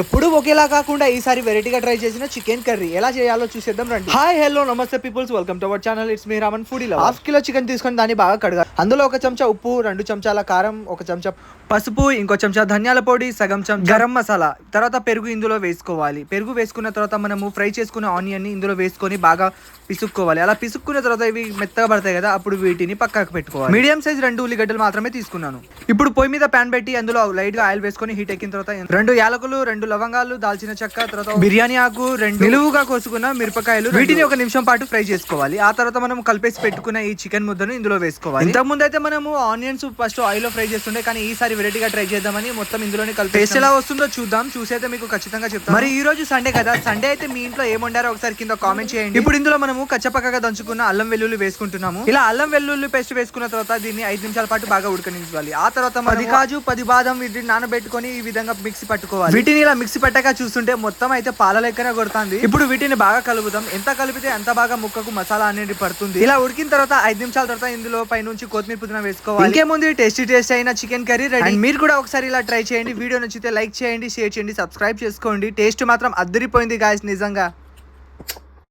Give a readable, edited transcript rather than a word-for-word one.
ఎప్పుడు ఒకేలా కాకుండా ఈసారి వెరైటీగా ట్రై చేసిన చికెన్ కర్రీ ఎలా చేయాలో చూసేద్దాం రండి. Hi hello namaste peoples, welcome to our channel. It's me Raman foodie lover. Half kilo chicken తీసుకొని దాన్ని బాగా కడగాలి. అందులో ఒక చెంచా ఉప్పు, 2 చెంచాల కారం, 1 చెంచా పసుపు, ఇంకో చెంచా ధనియాల పొడి, సగం చెంచా గరం మసాలా, తర్వాత పెరుగు ఇందులో వేసుకోవాలి. పెరుగు వేసుకున్న తర్వాత మనము ఫ్రై చేసుకున్న ఆనియన్ ని ఇందులో వేసుకొని బాగా పిసుక్కోవాలి. అలా పిసుక్కున్న తర్వాత ఇవి మెత్తగా పడతాయి కదా, అప్పుడు వీటిని పక్కకు పెట్టుకోవాలి. మీడియం సైజ్ 2 ఉల్లిగడ్డలు మాత్రమే తీసుకున్నాను. ఇప్పుడు పొయ్యి మీద ప్యాన్ పెట్టి అందులో లైట్ గా ఆయిల్ వేసుకొని హీట్ ఎక్కిన తర్వాత 2 యాలకులు, 2 లవంగాలు, దాల్చిన చెక్క, తర్వాత బిర్యానీ ఆకు, 2 నిలువుగా కోసుకున్న మిరపకాయలు, వీటిని 1 నిమిషం పాటు ఫ్రై చేసుకోవాలి. ఆ తర్వాత మనం కలిపేసి పెట్టుకున్న ఈ చికెన్ ముద్దను ఇందులో వేసుకోవాలి. ఇంతకు ముందు అయితే మనము ఆనియన్స్ ఫస్ట్ ఆయిల్ లో ఫ్రై చేస్తుండే, కానీ ఈసారి వెరైటీగా ట్రై చేద్దామని మొత్తం ఇందులోనే కలిపి టేస్ట్ ఎలా వస్తుందో చూద్దాం. చూసైతే మీకు ఖచ్చితంగా చెప్తాను. మరి ఈ రోజు సండే కదా, సండే అయితే మీ ఇంట్లో ఏం వండారో ఒకసారి కింద కామెంట్ చేయండి. ఇప్పుడు ఇందులో మనము కచ్చపక్కగా దంచుకున్న అల్లం వెల్లుల్లి వేసుకుంటున్నాము. ఇలా అల్లం వెల్లుల్లి పేస్ట్ వేసుకున్న తర్వాత దీన్ని 5 నిమిషాల పాటు బాగా ఉడకనించాలి. ఆ తర్వాత 10 కాజు 10 బాదం వీటిని నానబెట్టుకొని ఈ విధంగా మిక్సీ పట్టుకోవాలి. వీటిని ఇలా మిక్సీ పట్టాక చూస్తుంటే మొత్తం అయితే పాల లెక్కనే కొడుతుంది. ఇప్పుడు వీటిని బాగా కలుపుదాం. ఎంత కలిపితే అంత బాగా ముక్కకు మసాలా అనేది పడుతుంది. ఇలా ఉడికిన తర్వాత 5 నిమిషాల తర్వాత ఇందులో పై నుంచి కొత్తిమీర పుదీనా వేసుకోవాలి. ఇంకేముంది, టేస్ట్ అయిన చికెన్ కర్రీ రెడీ. మీరు కూడా ఒకసారి ఇలా ట్రై చేయండి. వీడియో నచ్చితే లైక్ చేయండి, షేర్ చేయండి, సబ్స్క్రైబ్ చేసుకోండి. టేస్ట్ మాత్రం అద్దరిపోయింది గాయ్స్, నిజంగా.